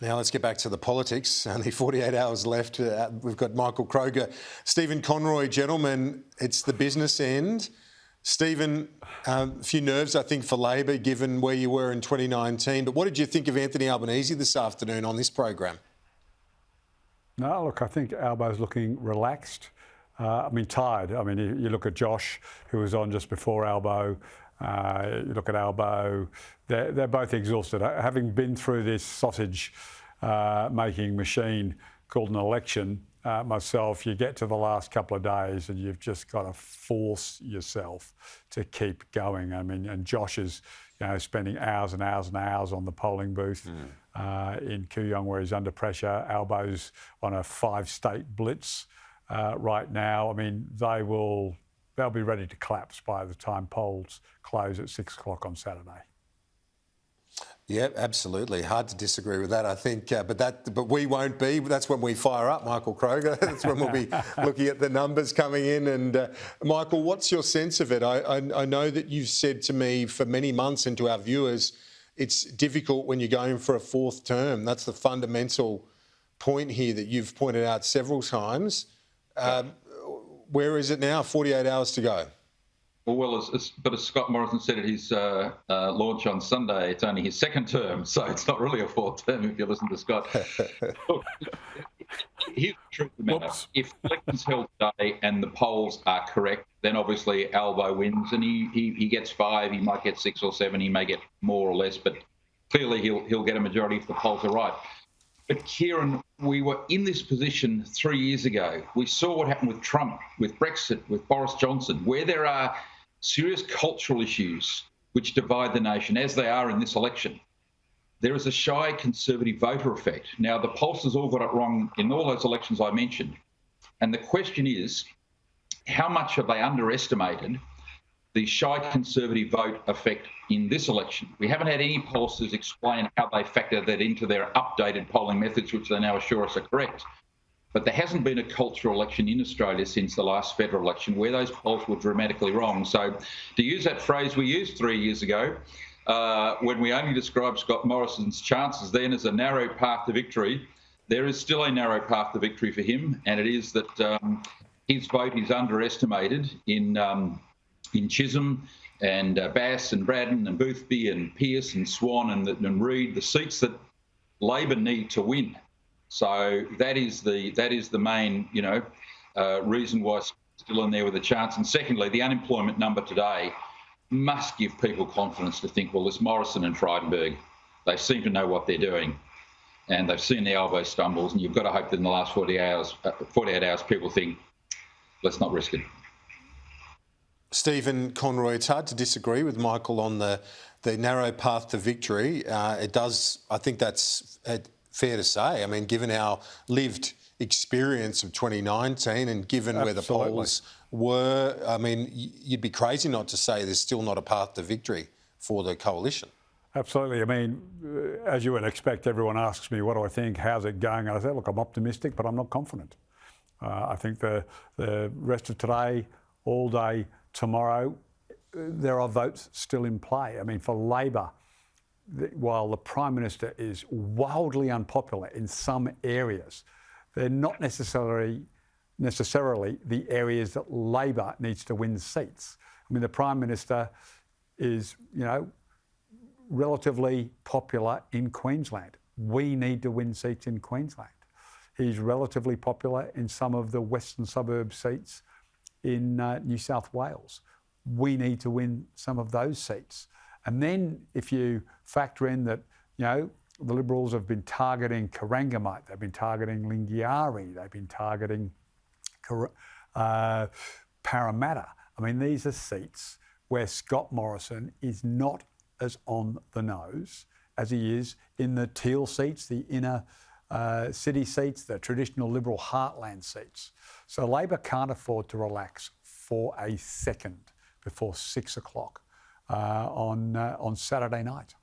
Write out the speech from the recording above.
Now let's get back to the politics. Only 48 hours left. We've got Michael Kroger. Stephen Conroy, gentlemen, it's the business end. Stephen, a few nerves, I think, for Labor, given where you were in 2019. But what did you think of Anthony Albanese this afternoon on this program? No, look, I think Albo's looking relaxed. Tired. You look at Josh, who was on just before Albo. You look at Albo, they're both exhausted. Having been through this sausage making machine called an election, myself, you get to the last couple of days and you've just got to force yourself to keep going. And Josh is, spending hours and hours and hours on the polling booth in Kooyong where he's under pressure. Albo's on a 5-state blitz right now. They'll be ready to collapse by the time polls close at 6 o'clock on Saturday. Yeah, absolutely. Hard to disagree with that, I think. But we won't be. That's when we fire up, Michael Kroger. That's when we'll be looking at the numbers coming in. And Michael, what's your sense of it? I know that you've said to me for many months and to our viewers, it's difficult when you're going for a fourth term. That's the fundamental point here that you've pointed out several times. Where is it now? 48 hours to go. Well, as Scott Morrison said at his launch on Sunday, it's only his second term, so it's not really a fourth term if you listen to Scott. Look, here's the truth of the matter. If the election's held today and the polls are correct, then obviously Albo wins and he gets 5, he might get 6 or 7, he may get more or less, but clearly he'll get a majority if the polls are right. But Kieran, we were in this position 3 years ago. We saw what happened with Trump, with Brexit, with Boris Johnson, where there are serious cultural issues which divide the nation, as they are in this election. There is a shy Conservative voter effect. Now, the pollsters all got it wrong in all those elections I mentioned. And the question is, how much have they underestimated the shy Conservative vote effect in this election? We haven't had any pollsters explain how they factor that into their updated polling methods, which they now assure us are correct. But there hasn't been a cultural election in Australia since the last federal election where those polls were dramatically wrong. So to use that phrase we used 3 years ago, when we only described Scott Morrison's chances then as a narrow path to victory, there is still a narrow path to victory for him, and it is that his vote is underestimated in Chisholm and Bass and Braddon and Boothby and Pearce and Swan and Reid, the seats that Labor need to win. So that is the main reason why it's still in there with a chance. And secondly, the unemployment number today must give people confidence to think, well, there's Morrison and Frydenberg. They seem to know what they're doing, and they've seen the Albo stumbles. And you've got to hope that in the last 48 hours, people think, let's not risk it. Stephen Conroy, it's hard to disagree with Michael on the narrow path to victory. I think that's fair to say. Given our lived experience of 2019 and given where the polls were, you'd be crazy not to say there's still not a path to victory for the coalition. Absolutely. As you would expect, everyone asks me, what do I think? How's it going? And I say, look, I'm optimistic, but I'm not confident. I think the rest of today, all day, tomorrow, there are votes still in play. For Labor, while the Prime Minister is wildly unpopular in some areas, they're not necessarily the areas that Labor needs to win seats. The Prime Minister is, relatively popular in Queensland. We need to win seats in Queensland. He's relatively popular in some of the western suburb seats in New South Wales. We need to win some of those seats. And then if you factor in that, the Liberals have been targeting Corangamite, they've been targeting Lingiari, they've been targeting Parramatta. These are seats where Scott Morrison is not as on the nose as he is in the Teal seats, the inner city seats, the traditional Liberal heartland seats. So Labor can't afford to relax for a second before 6 o'clock on Saturday night.